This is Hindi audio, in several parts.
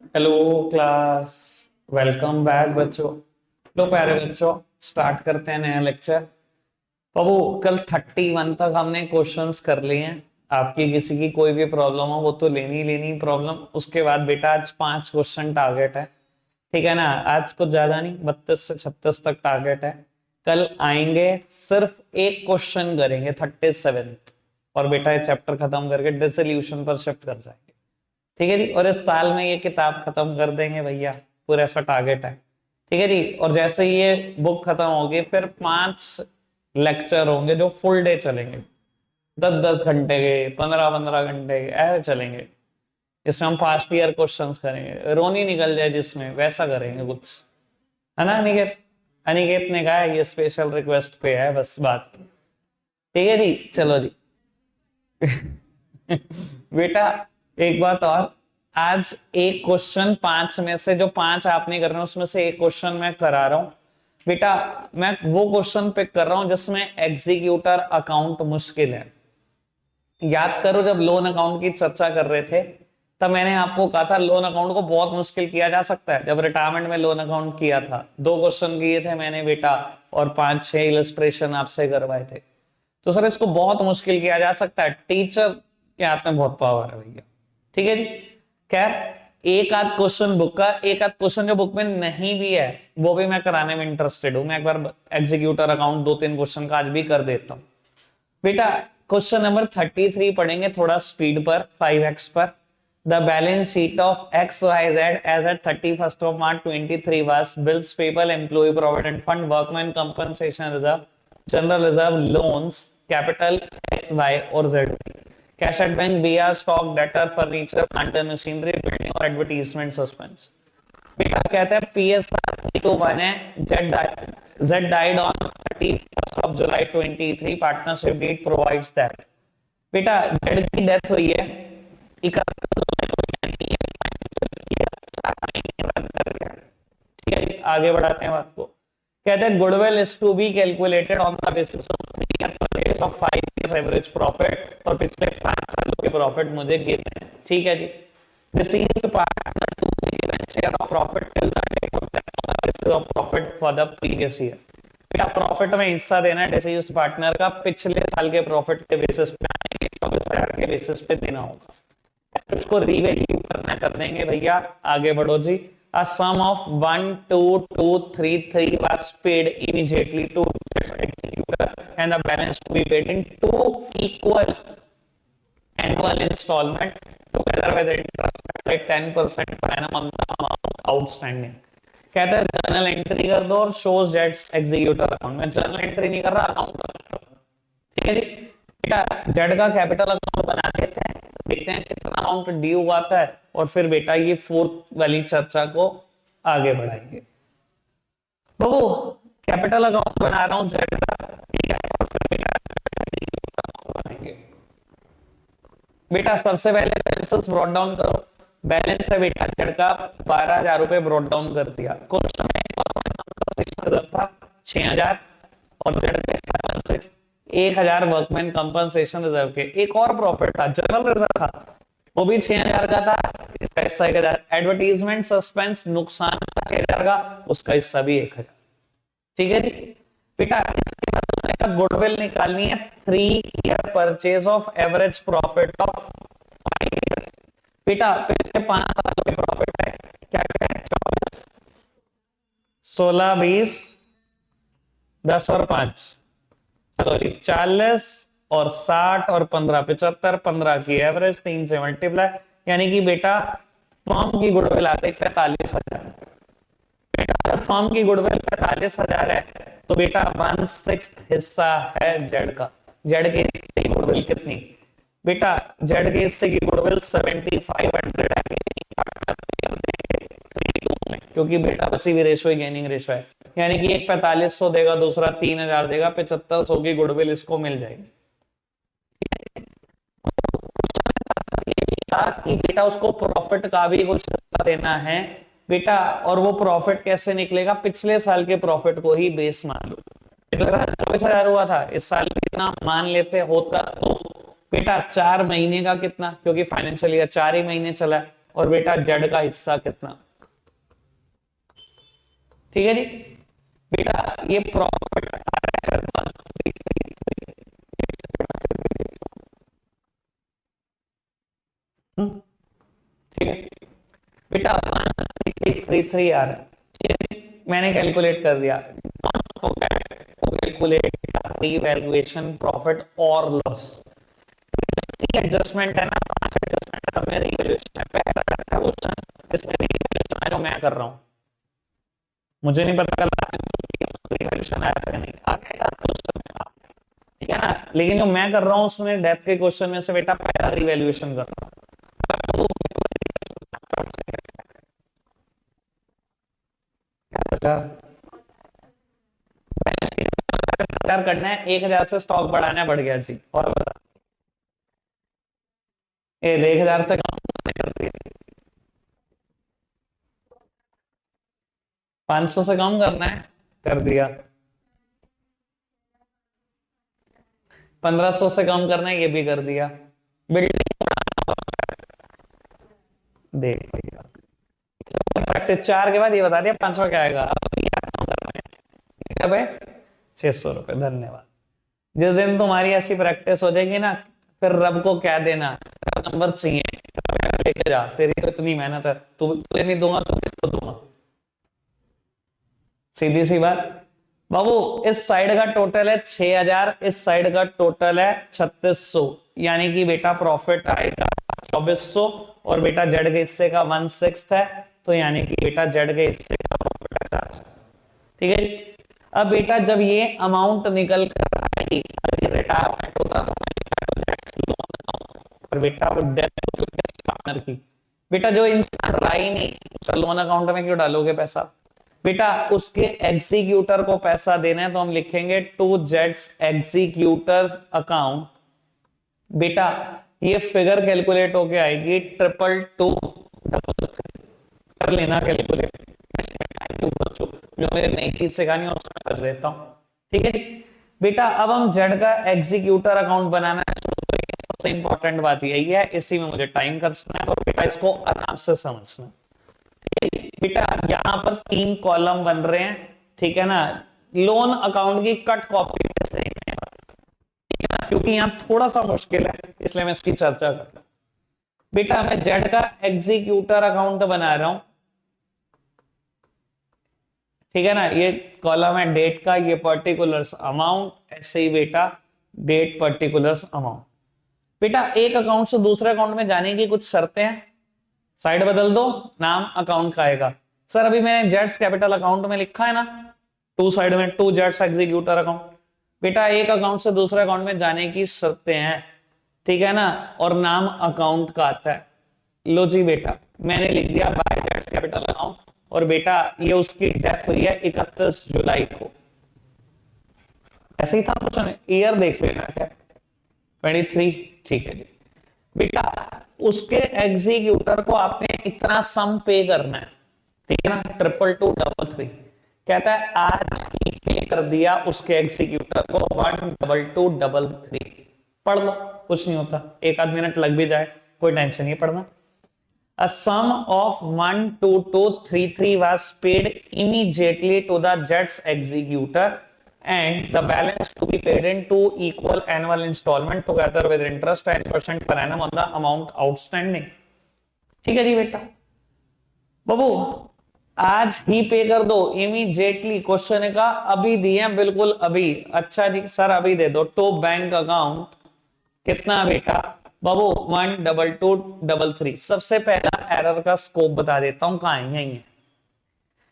Hello class. वेलकम बैक बच्चों। लो प्यारे बच्चों, स्टार्ट करते हैं नया लेक्चर। बाबू, कल 31 तक हमने क्वेश्चंस कर लिए हैं। आपकी किसी की कोई भी प्रॉब्लम हो वो तो लेनी लेनी प्रॉब्लम। उसके बाद बेटा आज 5 क्वेश्चन टारगेट है, ठीक है ना। आज कुछ ज्यादा नहीं, 32 से 36 तक टारगेट है। कल आएंगे, सिर्फ एक क्वेश्चन करेंगे 37th, और बेटा ये चैप्टर खत्म करके डिसोल्यूशन पर शिफ्ट कर जाएंगे। ठीक है जी, और इस साल में ये किताब खत्म कर देंगे भैया, पूरा ऐसा टारगेट है। ठीक है जी, और जैसे ही ये बुक खत्म होगी फिर 5 लेक्चर होंगे जो फुल डे चलेंगे, 10-10 घंटे के, 15-15 घंटे के ऐसे चलेंगे। इसमें हम पास्ट ईयर क्वेश्चंस करेंगे, रोनी निकल जाए जिसमें वैसा करेंगे कुछ, है ना अनिकेत? अनिकेत ने कहा है ये स्पेशल रिक्वेस्ट पे है बस बात। ठीक है जी, चलो जी। बेटा एक बात और, आज एक क्वेश्चन 5 में से, जो 5 आप नहीं कर रहे हो उसमें से एक क्वेश्चन मैं करा रहा हूं बेटा। मैं वो क्वेश्चन पिक कर रहा हूं जिसमें एग्जीक्यूटर अकाउंट मुश्किल है। याद करो जब लोन अकाउंट की चर्चा कर रहे थे तब मैंने आपको कहा था लोन अकाउंट को बहुत मुश्किल किया जा सकता है। जब रिटायरमेंट में लोन अकाउंट किया था 2 क्वेश्चन किए थे मैंने बेटा, और 5-6 इलस्ट्रेशन आपसे करवाए थे। तो सर इसको बहुत मुश्किल किया जा सकता है, टीचर के हाथ में बहुत पावर है भैया। ठीक है जी। खैर, एक आध क्वेश्चन बुक का, एक आध क्वेश्चन जो बुक में नहीं भी है वो भी मैं कराने में इंटरेस्टेड हूं। मैं एक बार एग्जीक्यूटर अकाउंट 2-3 क्वेश्चन का आज भी कर देता हूं बेटा। क्वेश्चन नंबर 33 पढ़ेंगे थोड़ा स्पीड पर, 5x पर। The balance sheet of X Y Z as at 31st of March 2023 was bills payable, employee provident fund, workman compensation reserve, general reserve, loans, capital x y और z, cash at bank, BR, stock, debtor, furniture, plant and machinery, building और advertisement suspense। बेटा कहता है PSR 321 है, Z died on 31st of July 2023, partnership deed provides that. बेटा जेड की डेथ हुई है 31 जुलाई को, यानी ये फाइनेंशियल ईयर 4 महीने रन कर गया। ठीक है, आगे बढ़ाते हैं बात को। कहते हैं goodwill is to be calculated on the basis of 3 year purchase of 5 years average profit, और पिछले 5 सालों के प्रॉफिट मुझे गिवन है। ठीक है जी। Deceased partner to be given share of profit till the date of death on the basis of profit for the previous year. बेटा प्रॉफिट में हिस्सा देना है डिसीज्ड पार्टनर का, पिछले साल के प्रॉफिट के बेसिस पे, 24,000 के बेसिस पे देना होगा। उसको रीवैल्यू करना कर देंगे भैया। आगे बढ़ो जी। A sum of 12233 was paid immediately to its executor and the balance to be paid in 2 equal annual installment together with interest at 10% per annum on the amount outstanding। कहता है जर्नल एंट्री कर दो और शोज जेट्स एग्जीक्यूटर अकाउंट में। जर्नल एंट्री नहीं कर रहा, अकाउंट। ठीक है जी। बेटा जेड का कैपिटल अकाउंट बना देते हैं, देखते हैं कितना अमाउंट ड्यू आता है, और फिर बेटा ये फोर्थ वाली चर्चा को आगे बढ़ाएंगे। बाबू कैपिटल अकाउंट बना रहा हूं जेड का, ठीक है, और फिर बेटा बनाएंगे। बेटा सबसे पहले बैलेंसेस ब्रॉट डाउन करो। बैलेंस है बेटा जेड का 12,000 रुपए ब्रॉट डाउन कर दिया। क्वेश्चन में था 6,000 और जेड पे 7,600, 1,000 वर्कमैन कंपनसेशन रिजर्व के। एक और प्रॉफिट था, जनरल रिजर्व था, वो भी 6,000 का था, इसका हिस्सा 1,000। एडवर्टीजमेंट सस्पेंस नुकसान का 6,000 का, उसका हिस्सा भी 1,000। ठीक है जी। बेटा इसके बाद उसने कहा गुडविल निकालनी है 3 year purchase of average profit of 5 years। बेटा पिछले 5 साल के प्रॉफिट है, क्या क्या है, 24, 16, 20, 10 और 5, चलो जी 40 और 60 और 15, 75, 15 की एवरेज 3 से मल्टीप्लाई, यानी कि बेटा फर्म की गुडविल आते है 45,000। बेटा फर्म की गुडविल 45,000 है तो बेटा 1/6 हिस्सा है जेड का। जेड के हिस्से की गुडविल कितनी बेटा? जेड के हिस्से की गुडविल 7,500 है, क्योंकि बेटा बची हुई रेशो गेनिंग रेशो है, यानी कि एक 4,500 देगा, दूसरा 3,000 देगा, 7,500 की गुडविल इसको मिल जाएगी। कि बेटा उसको प्रॉफिट का भी कुछ हिस्सा देना है बेटा, और वो प्रॉफिट कैसे निकलेगा? पिछले साल के प्रॉफिट को ही बेस मान लो। पिछले साल 24,000 हुआ था, इस साल कितना मान लेते होता तो बेटा 4 महीने का कितना, क्योंकि फाइनेंशियल ईयर 4 ही महीने चला है, और बेटा जेड का हिस्सा कितना। ठीक है जी बेटा, ये प्रॉफिट ठीक है बेटा 1333 आ रहा है, ठीक है? मैंने कैलकुलेट कर दिया, कैलकुलेट रीवैल्यूएशन प्रॉफिट और लॉस, एडजस्टमेंट है ना, 5 एडजस्टमेंट है, सब में रीवैल्यूएशन है, पहला है क्वेश्चन इसमें रीवैल्यूएशन है जो मैं कर रहा हूं, मुझे नहीं पता रीवैल्यूएशन आया था नहीं आया था, ठीक है ना, लेकिन जो मैं कर रहा हूं उसमें डेप्थ के क्वेश्चन में से बेटा पहला रीवैल्यूएशन कर रहा हूं। विचार करना है, 1000 से स्टॉक बढ़ाना बढ़ गया जी, और बता 1000 से कम कर दिया, 500 से कम करना है कर दिया, 1500 से कम करना है ये भी कर दिया, बिल्डिंग देख लिया, प्रैक्टिस 4 के बाद ये बता दिया 500 क्या आएगा, अब 600 रुपए। धन्यवाद। जिस दिन तुम्हारी ऐसी प्रैक्टिस हो जाएगी ना, फिर रब को क्या देना, नंबर चाहिए लेके जा, तेरी तो इतनी मेहनत है, तुझे नहीं दूंगा तो किसको दूंगा, सीधी सी बात। बाबू इस साइड का टोटल है 6000, इस साइड का टोटल है 3600, यानी कि बेटा प्रॉफिट आएगा 2400, और बेटा जेड के हिस्से का 1/6 है, तो यानी कि बेटा जेड के हिस्से का प्रॉफिट है 400। ठीक है, अब बेटा जब ये अमाउंट निकल कर आएगी, रिटायरमेंट होता तो और बेटा वो डेथ पार्टनर की, बेटा जो इंसान रहा ही नहीं, लोन अकाउंट में क्यों डालोगे पैसा, बेटा उसके एग्जीक्यूटर को पैसा देना है, तो हम लिखेंगे टू जेट्स एग्जीक्यूटर अकाउंट। बेटा ये फिगर कैलकुलेट होके आएगी 222 कर लेना कैलकुलेट, जो मेरे नई चीज सिखानी है उसमें कर देता हूं। ठीक है बेटा, अब हम जेड का एग्जीक्यूटर अकाउंट बनाना है, सबसे इंपॉर्टेंट बात यही है, इसी में मुझे टाइम खर्चना है, तो बेटा इसको आराम से समझना। बेटा यहां पर 3 कॉलम बन रहे हैं, ठीक है ना, लोन अकाउंट की कट कॉपी क्योंकि यहां थोड़ा सा मुश्किल है इसलिए मैं इसकी चर्चा कर रहा हूं। बेटा मैं जेड का एग्जीक्यूटर अकाउंट बना रहा हूं, ठीक है ना, ये कॉलम है डेट का, ये पर्टिकुलर्स अमाउंट, ऐसे ही बेटा डेट पर्टिकुलर्स अमाउंट। बेटा एक अकाउंट से दूसरे अकाउंट में जाने की कुछ शर्तें हैं, साइड बदल दो, नाम अकाउंट का आएगा। सर अभी मैंने जेड्स कैपिटल अकाउंट में लिखा है ना, टू साइड में टू जेड्स एग्जीक्यूटर अकाउंट। बेटा एक अकाउंट से दूसरे अकाउंट में जाने की शर्तें हैं, ठीक है ना, और नाम अकाउंट का आता है। लो जी बेटा मैंने लिख दिया बाय जेड्स कैपिटल अकाउंट, और बेटा ये उसकी डेथ हुई है 31 जुलाई को, ऐसे ही था कुछ, ईयर देख लेना है 23, ठीक है जी। बेटा उसके एग्जीक्यूटर को आपने इतना सम पे करना है, ठीक है ना, 22233 कहता है आज ही पे कर दिया उसके एग्जीक्यूटर को 12233, पढ़ लो कुछ नहीं होता, एक आध मिनट लग भी जाए कोई टेंशन नहीं पढ़ना। A sum of 12233 was paid immediately to the Jets executor and the balance to be paid in 2 equal annual installment together with interest 10% per annum on the amount outstanding। ठीक है जी बेटा, बाबू आज ही पे कर दो इमीडिएटली, क्वेश्चन का अभी दिए बिल्कुल अभी। अच्छा जी सर अभी दे दो, तो बैंक अकाउंट कितना बेटा बाबू 12233। सबसे पहला एरर का स्कोप बता देता हूं, कहां है, यही है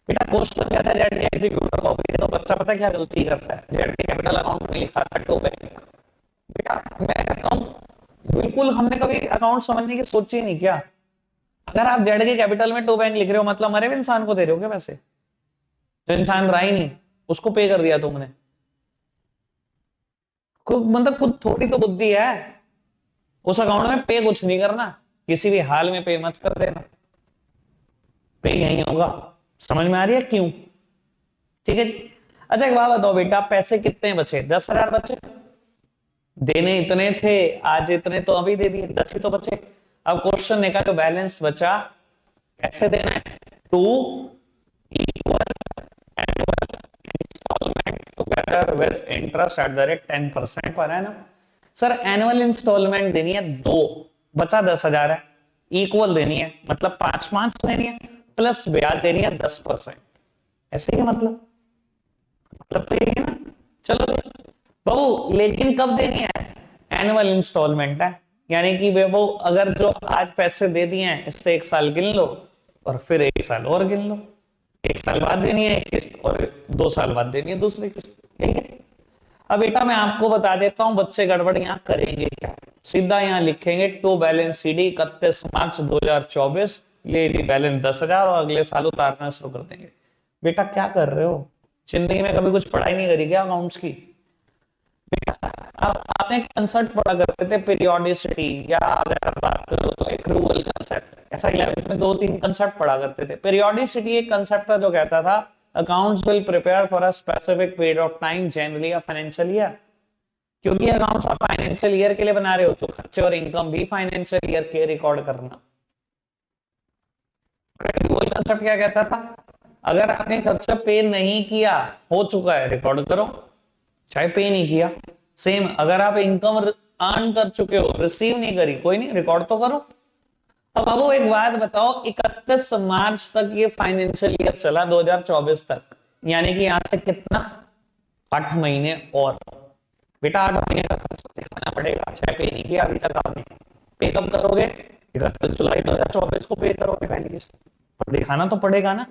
बेटा। क्वेश्चन कहता है जेड एग्जीक्यूटर को दे दो, बच्चा पता क्या गलती करता है, जेड के कैपिटल अकाउंट में लिखा था टू बैंक। बेटा मैं कहता हूं बिल्कुल हमने कभी अकाउंट समझने की सोची नहीं क्या, अगर आप जेड के कैपिटल में टू बैंक लिख रहे हो मतलब मरे हुए इंसान को दे रहे हो क्या पैसे, जो इंसान रहा ही नहीं उसको पे कर दिया तुमने, मतलब खुद थोड़ी तो बुद्धि है, उस अकाउंट में पे कुछ नहीं करना, किसी भी हाल में पे मत कर देना, पे यही होगा। समझ में आ रही है क्यों, ठीक है जी। अच्छा एक बात बताओ बेटा, पैसे कितने बचे, 10,000 बचे, देने इतने थे आज इतने तो अभी दे दिए, 10 ही तो बचे। अब क्वेश्चन ने कहा जो बैलेंस बचा कैसे देना है? 2 equal annual installment together with interest at the rate 10% पर है ना सर। एनुअल इंस्टॉलमेंट देनी है 2, बचा 10,000 है, इक्वल देनी है मतलब 5 देनी है, प्लस ब्याज देनी है 10%। ऐसे ही मतलब तो यही है ना। चलो बाबू, लेकिन कब देनी है? एनुअल इंस्टॉलमेंट है, यानी कि बाबू अगर जो आज पैसे दे दिए हैं इससे 1 साल गिन लो और फिर 1 साल और गिन लो। 1 साल बाद देनी है एक किस्त और 2 साल बाद देनी है दूसरी किस्त, ठीक है। अब बेटा मैं आपको बता देता हूं बच्चे गड़बड़ यहां करेंगे क्या। सीधा यहां लिखेंगे टू बैलेंस सीडी 31 मार्च 2024, ले ली बैलेंस 10,000 और अगले साल उतारना शुरू कर देंगे। बेटा क्या कर रहे हो? जिंदगी में कभी कुछ पढ़ाई नहीं करी क्या अकाउंट्स की? बेटा अब आपने कंसेप्ट पढ़ा करते थे पीरियोडिसिटी, या अगर आप बात करो तो एक्रूवल कंसेप्ट, ऐसा 11th में 2-3 कंसेप्ट पढ़ा करते थे। पीरियोडिसिटी एक कंसेप्ट था जो कहता था accounts will prepare for a specific period of time, generally a financial year. क्योंकि अकाउंट्स आप फाइनेंशियल ईयर के लिए बना रहे हो तो खर्चे और इनकम भी फाइनेंशियल ईयर के रिकॉर्ड करना। एक्रूवल कंसेप्ट क्या कहता था? अगर आपने खर्चा पे नहीं किया, हो चुका है, रिकॉर्ड करो, चाहे पे नहीं किया। सेम अगर आप इनकम अर्न कर चुके हो, रिसीव नहीं करी, कोई नहीं, रिकॉर्ड तो करो। अब बाबू एक बात बताओ, 31 मार्च तक ये फाइनेंशियल ईयर चला 2024 तक, यानी कि यहां से कितना, 8 महीने और। बेटा 8 महीने का खर्चा दिखाना पड़ेगा, चाहे पे नहीं किया अभी तक आपने। पे कब करोगे? 31 जुलाई 2024 को पे करोगे पहली किस्त, पर दिखाना तो पड़ेगा ना।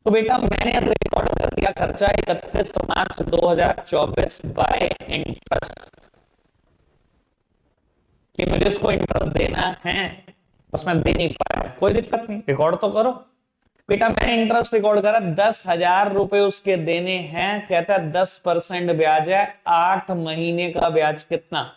तो बेटा मैंने रिकॉर्ड कर दिया खर्चा 31 मार्च 2024 बाय इंटरेस्ट, कि मुझे इसको इंटरेस्ट देना है, बस मैं दे नहीं पाया, कोई दिक्कत नहीं, रिकॉर्ड तो करो। बेटा मैंने इंटरेस्ट रिकॉर्ड करा, 10,000 रुपए उसके देने हैं, कहता है 10% ब्याज है, 8 महीने का ब्याज कितना,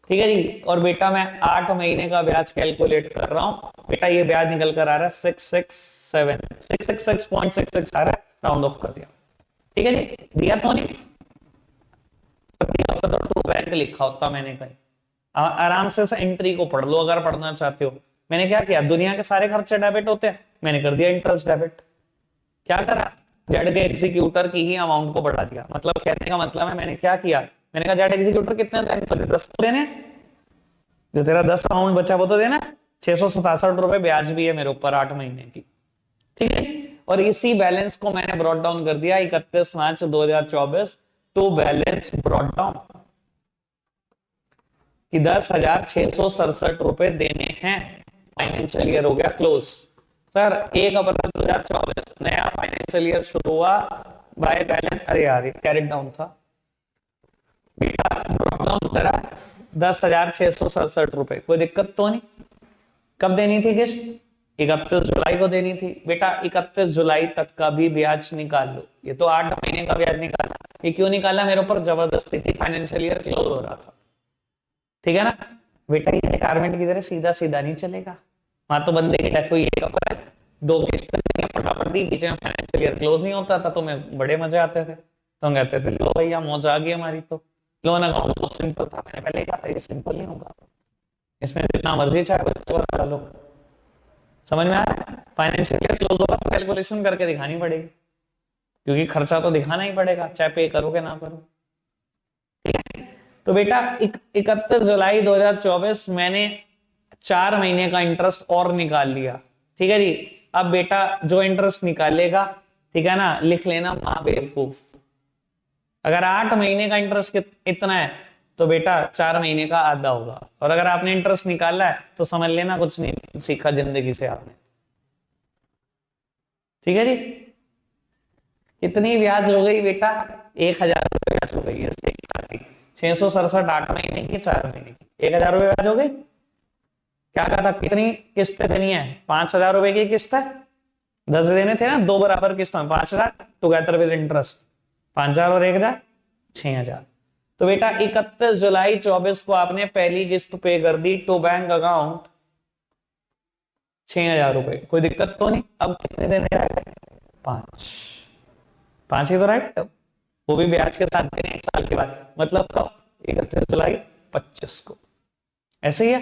ठीक है जी। और बेटा मैं 8 महीने का ब्याज कैलकुलेट कर रहा हूं, बेटा ये ब्याज निकल कर आ रहा है 666.66 आ रहा है, राउंड ऑफ कर दिया, ठीक है जी। दिया तो नहीं, तो टू बैंक लिखा होता मैंने कहीं, आराम से एंट्री को पढ़ लो अगर पढ़ना चाहते हो। मैंने क्या किया, दुनिया के सारे खर्चे डेबिट होते हैं, मैंने कर दिया इंटरेस्ट डेबिट। क्या करा, जेड के एग्जीक्यूटर की ही अमाउंट को बढ़ा दिया। मतलब कहने का मतलब है मैंने क्या किया, मैंने कहा जेड एग्जीक्यूटर कितने देने, तो 10 देने, जो तेरा 10 अमाउंट बचा वो तो देना। 667 रुपए ब्याज भी है मेरे ऊपर 8 महीने की, ठीक है। और इसी बैलेंस को मैंने ब्रॉट डाउन कर दिया 31 मार्च 2024 टू बैलेंस ब्रॉट डाउन कि 10,667 रुपए देने हैं, फाइनेंशियल ईयर हो गया क्लोज। सर 1 अप्रैल 2024 नया फाइनेंशियल ईयर शुरू हुआ बाय बैलेंस, अरे यार कैरेट डाउन था बेटा, ब्रॉट डाउन करा 10,667 रुपए, कोई दिक्कत तो नहीं। कब देनी थी किस्त? 31 जुलाई को देनी थी। बेटा 31 जुलाई तक का भी ब्याज निकाल लो, ये तो 8 महीने का ब्याज निकाला। ये क्यों निकाला? मेरे ऊपर जबरदस्ती थी, फाइनेंशियल ईयर क्लोज हो रहा था, ठीक है ना। बेटा ये रिटायरमेंट की तरह सीधा सीधा नहीं चलेगा, वहां तो बंदे की डेथ हुई 1 अप्रैल, 2 किस्त फटाफट दी, बीच में फाइनेंशियल ईयर क्लोज नहीं होता था, तो मैं बड़े मजे आते थे, तो कहते थे लो भैया मौज आ गई हमारी, तो लोन अकाउंट बहुत सिंपल था, मैंने पहले कहा था ये सिंपल नहीं होगा, इसमें जितना मर्जी चाहे बच्चे बना लो। समझ में आ रहा है? फाइनेंशियल ईयर क्लोज होगा तो कैलकुलेशन करके दिखानी पड़ेगी, क्योंकि खर्चा तो दिखाना ही पड़ेगा, चाहे पे करोगे ना करो, ठीक है। तो बेटा 31 जुलाई 2024 मैंने 4 महीने का इंटरेस्ट और निकाल लिया, ठीक है जी। अब बेटा जो इंटरेस्ट निकालेगा, ठीक है ना, लिख लेना मां बेवकूफ। अगर 8 महीने का इंटरेस्ट इतना है तो बेटा 4 महीने का आधा होगा, और अगर आपने इंटरेस्ट निकाला है तो समझ लेना कुछ नहीं सीखा जिंदगी से आपने, ठीक है जी। कितनी ब्याज हो गई बेटा? 1,000 रुपए ब्याज हो गई है, 667 8 महीने की, 4 महीने की, 1,000 रुपए ब्याज हो गई। क्या कहा था, कितनी किस्त देनी है? 5,000 रुपए की किस्त है, 10 देने थे ना, 2 बराबर किस्त में 5,000 टुगेदर विद इंटरेस्ट, 5,000 और 1,000 6,000। तो बेटा 31 जुलाई 24 को आपने पहली किस्त पे कर दी टू बैंक अकाउंट 6,000 रुपए, कोई दिक्कत तो नहीं। अब कितने देने रह गए? 5 ही तो रह गए, वो भी ब्याज के साथ देने 1 साल के बाद, मतलब कब? 31 जुलाई 25 को, ऐसे ही है।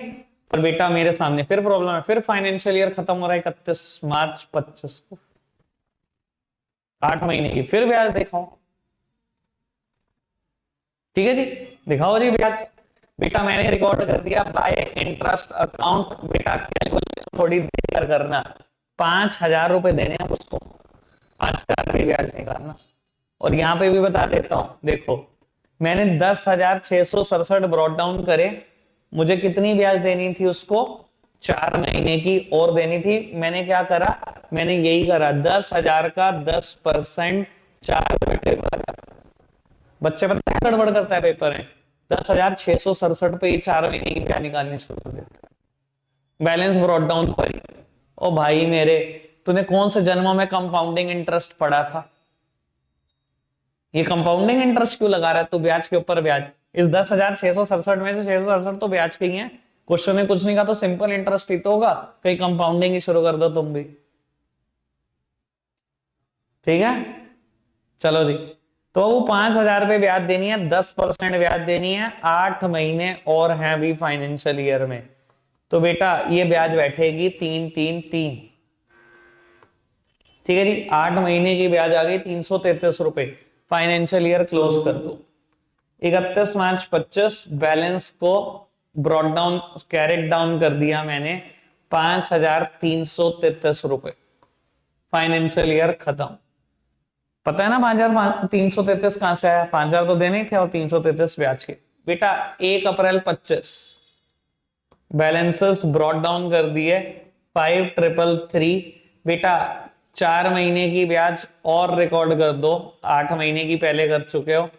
पर बेटा मेरे सामने फिर प्रॉब्लम है, फिर फाइनेंशियल ईयर खत्म हो रहा है 31 मार्च 25 को, 8 महीने की फिर ब्याज दिखाओ। ठीक है जी, दिखाओ जी ब्याज। बेटा मैंने रिकॉर्ड कर दिया बाय इंटरेस्ट अकाउंट। बेटा कैलकुलेशन थोड़ी देर करना, 5,000 रुपए देने हैं उसको, 5,000 रुपये ब्याज निकालना। और यहां पे भी बता देता हूं, देखो मैंने 10,667 ब्रॉड डाउन करे, मुझे कितनी ब्याज देनी थी उसको, 4 महीने की और देनी थी। मैंने क्या करा, मैंने यही करा, 10,000 का 10%, 4 बच्चे पता है गड़बड़ करता है पेपर में, 10,667 पे 4 महीने की ब्याज निकालनी शुरू कर देता है बैलेंस ब्रॉड डाउन पर ही। ओ भाई मेरे, तूने कौन से जन्मों में कंपाउंडिंग इंटरेस्ट पढ़ा था? ये कंपाउंडिंग इंटरेस्ट क्यों लगा रहा है तू ब्याज के ऊपर ब्याज? इस 10,667 में से 667 तो ब्याज के ही है। क्वेश्चन ने कुछ नहीं कहा तो सिंपल इंटरेस्ट ही तो होगा, कहीं कंपाउंडिंग ही शुरू कर दो तुम भी। ठीक है, चलो जी। तो वो 5,000 रुपये ब्याज देनी है, 10% ब्याज देनी है, 8 महीने और हैं अभी फाइनेंशियल ईयर में। तो बेटा ये ब्याज बैठेगी 333। ठीक है जी, 8 महीने की ब्याज आ गई 333 रुपए। फाइनेंशियल ईयर क्लोज कर दो। 31 मार्च 25 बैलेंस को ब्रॉड डाउन कैरेट डाउन कर दिया मैंने, 5,333 रुपए। फाइनेंशियल ईयर खत्म। पता है ना 5,333 कहां से आया? 5,000 तो देने ही थे और 333 ब्याज के। बेटा 1 अप्रैल 25 बैलेंसेस ब्रॉड डाउन कर दिए 5,333। बेटा 4 महीने की ब्याज और रिकॉर्ड कर दो, 8 महीने की पहले कर चुके हो।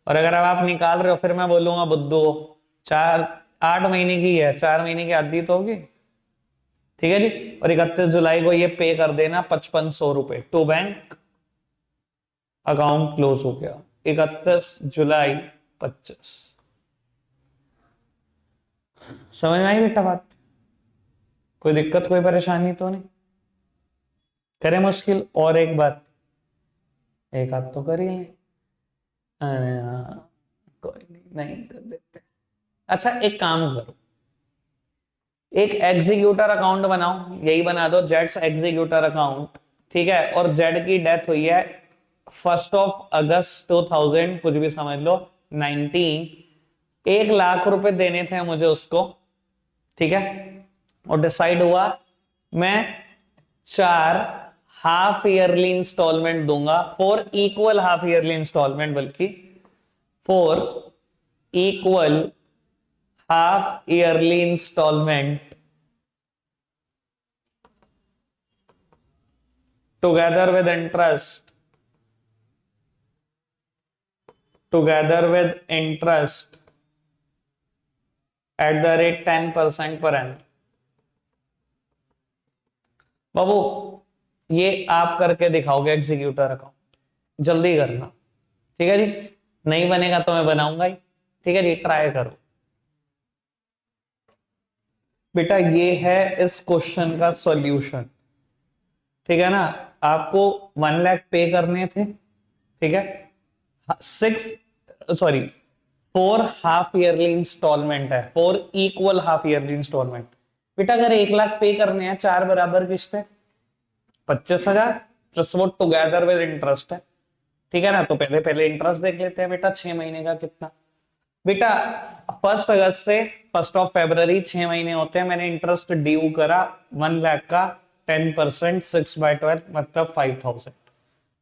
और अगर अब आप निकाल रहे हो फिर मैं बोलूंगा बुद्धू, 8 महीने की है, 4 महीने की आधी तो होगी। ठीक है जी, और 31 जुलाई को ये पे कर देना 5,500 रुपए टू बैंक। अकाउंट क्लोज हो गया 31 जुलाई 25। समझ में आई बेटा बात? कोई दिक्कत कोई परेशानी तो नहीं? करे मुश्किल और एक बात, एक हाथ तो कर ही लें। अरे हाँ, कोई नहीं कर देते। अच्छा एक काम करो, एक एग्जीक्यूटर अकाउंट बनाओ, यही बना दो जेड्स एग्जीक्यूटर अकाउंट। ठीक है, और जेड की डेथ हुई है 1 अगस्त 2000, कुछ भी समझ लो 19। 1,00,000 रुपए देने थे मुझे उसको। ठीक है, और डिसाइड हुआ मैं 4 हाफ ईयरली इंस्टॉलमेंट दूंगा, 4 इक्वल हाफ ईयरली इंस्टॉलमेंट, बल्कि 4 equal half yearly installment together with interest, at the rate 10% per annum। बाबू ये आप करके दिखाओगे एग्जीक्यूटर अकाउंट, जल्दी करना। ठीक है जी, नहीं बनेगा तो मैं बनाऊंगा ही। ठीक है जी, ट्राई करो। बेटा ये है इस क्वेश्चन का सॉल्यूशन। ठीक है ना, आपको 1 लाख पे करने थे। ठीक है, 4 हाफ ईयरली इंस्टॉलमेंट है, 4 इक्वल हाफ ईयरली इंस्टॉलमेंट। बेटा अगर 1 लाख पे करने हैं 4 बराबर किस्तें, 25,000 प्लस वो टुगेदर विद इंटरेस्ट है। ठीक है ना, तो पहले पहले इंटरेस्ट देख लेते हैं बेटा, 6 महीने का कितना। बेटा 1 अगस्त से 1 फरवरी 6 महीने होते हैं, मैंने इंटरेस्ट ड्यू करा 1 लाख का 10%, 6/12 मतलब 5,000।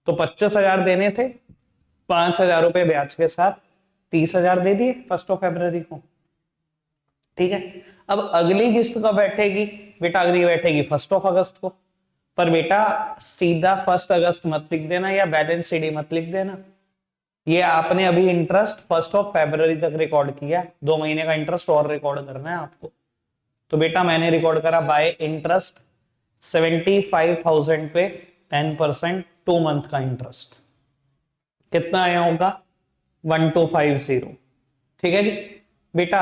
तो 25,000 देने थे, 5,000 रुपए ब्याज के साथ 30,000 दे दिए 1 फरवरी को। ठीक है, अब अगली किस्त कब बैठेगी? बेटा अगली बैठेगी 1 अगस्त को। पर बेटा सीधा 1 अगस्त मत लिख देना या बैलेंस शीट मत लिख देना, ये आपने अभी इंटरेस्ट 1 फरवरी तक रिकॉर्ड किया, 2 महीने का इंटरेस्ट और रिकॉर्ड करना है आपको। तो बेटा मैंने रिकॉर्ड करा बाय इंटरेस्ट 75,000 पे 10%, 2 मंथ का इंटरेस्ट कितना आया होगा? 1250। ठीक है जी बेटा,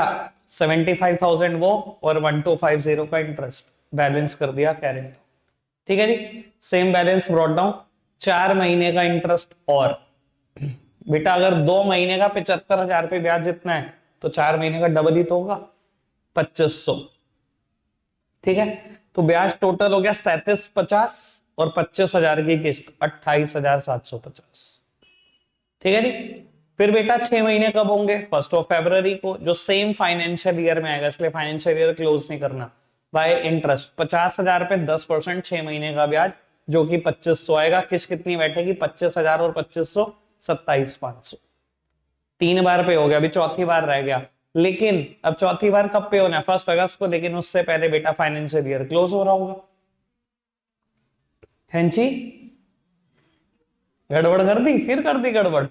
75,000 वो और 1250 का इंटरेस्ट बैलेंस कर दिया कैरेंट। ठीक है जी, सेम बैलेंस ब्रॉट डाउन, 4 महीने का इंटरेस्ट और। बेटा अगर 2 महीने का 75,000 रुपये ब्याज जितना है तो 4 महीने का डबल ही तो होगा, 2,500। ठीक है, तो ब्याज टोटल हो गया 3750 और 25,000 की किस्त 28,750। ठीक है जी। फिर बेटा 6 महीने कब होंगे? 1 फरवरी को, जो सेम फाइनेंशियल ईयर में आएगा, इसलिए फाइनेंशियल ईयर क्लोज नहीं करना। बाय इंटरेस्ट 50,000 पे 10% 6 महीने का ब्याज, जो कि 2500 आएगा। किस्त कितनी बैठेगी? 25,000 और 2500 27,500। 3 बार पे हो गया, अभी चौथी बार रह गया। लेकिन अब चौथी बार कब पे होना है? 1 अगस्त को, लेकिन उससे पहले बेटा फाइनेंशियल ईयर क्लोज हो रहा होगा। हैं जी, गड़बड़ कर दी? फिर कर दी गड़बड़।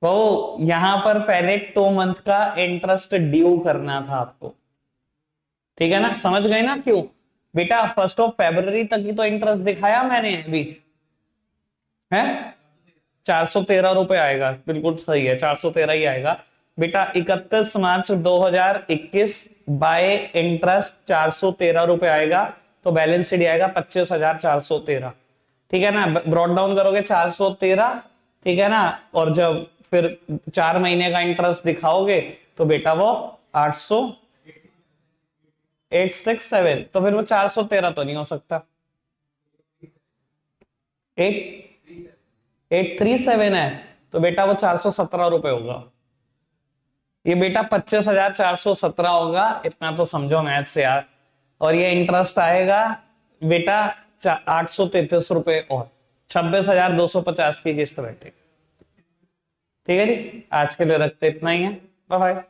वो यहां पर पहले 2 मंथ का इंटरेस्ट ड्यू करना था आपको। ठीक है ना, समझ गए ना क्यों? बेटा 1 फरवरी तक ही तो इंटरेस्ट दिखाया मैंने अभी, है 413 रुपए आएगा, बिल्कुल सही है, 413 ही आएगा बेटा। 31 मार्च 2021 बाय इंटरेस्ट 413 रुपए आएगा, तो बैलेंस शीट आएगा 25,413। ठीक है ना, ब्रॉड डाउन करोगे 413, ठीक है ना, और जब फिर 4 महीने का इंटरेस्ट दिखाओगे तो बेटा वो 800 867, तो फिर वो 413 तो नहीं हो सकता, 837 है, तो बेटा वो 417 रुपए होगा। ये बेटा 25,417 होगा, इतना तो समझो मैथ से यार। और ये इंटरेस्ट आएगा बेटा 833 रुपए और 26,250 की किस्त बैठे। ठीक है जी, आज के लिए रखते इतना ही है, बाय बाय।